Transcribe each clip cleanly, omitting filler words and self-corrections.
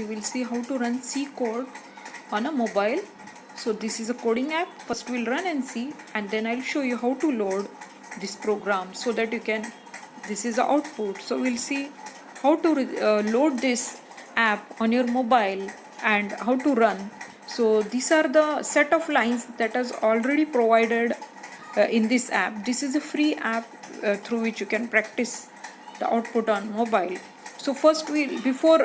we'll see how to run C code on a mobile. So this is a coding app. First we'll run and see, and then I'll show you how to load this program so that you can, this is the output. So we'll see how to load this app on your mobile and how to run. So these are the set of lines that is already provided in this app. This is a free app through which you can practice the output on mobile. So first before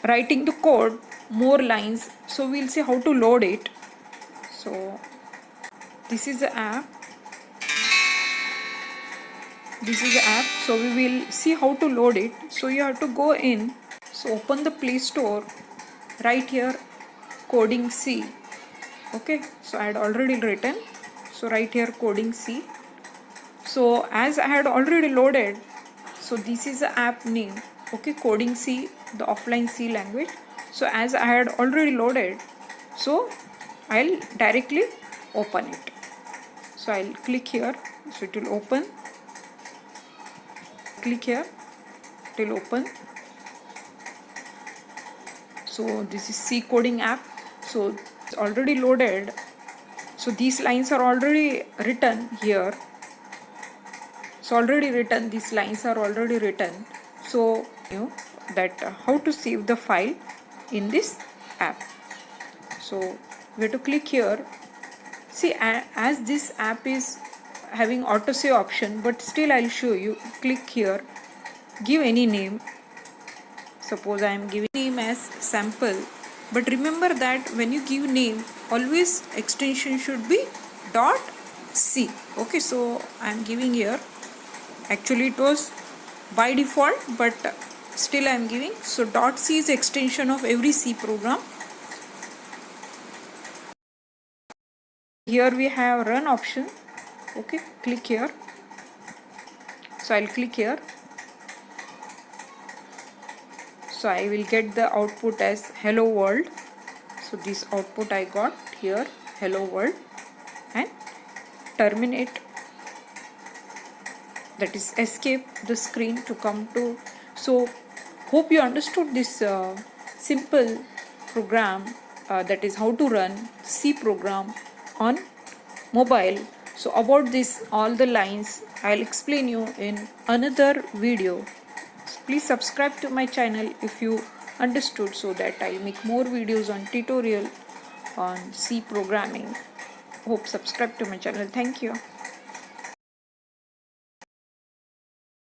writing the code more lines, so we'll see how to load it. So this is the app. So we will see how to load it. So you have to go in, so open the Play Store, right here coding C. Okay, so I had already written, so right here coding C. So as I had already loaded, so this is the app name, okay, coding C, the offline C language. So as I had already loaded, so I'll directly open it. So I'll click here, so it will open. Click here, it will open. So this is C coding app. So it's already loaded. So these lines are already written here. It's already written, these lines are already written. So you know that how to save the file in this app. So we have to click here. See, as this app is having auto save option, but still I'll show you. Click here, give any name. Suppose I am giving name as sample, but remember that when you give name, always extension should be .c. Okay, so I am giving here. Actually it was by default, but still I am giving. So .c is extension of every C program. Here we have run option. Okay, click here. So I'll click here. So I will get the output as hello world. So this output I got here, hello world, and terminate, that is escape the screen to come to. So hope you understood this simple program, that is how to run C program on mobile. So about this, all the lines I'll explain you in another video. Please subscribe to my channel if you understood, so that I'll make more videos on tutorial on C programming. Hope subscribe to my channel. Thank you.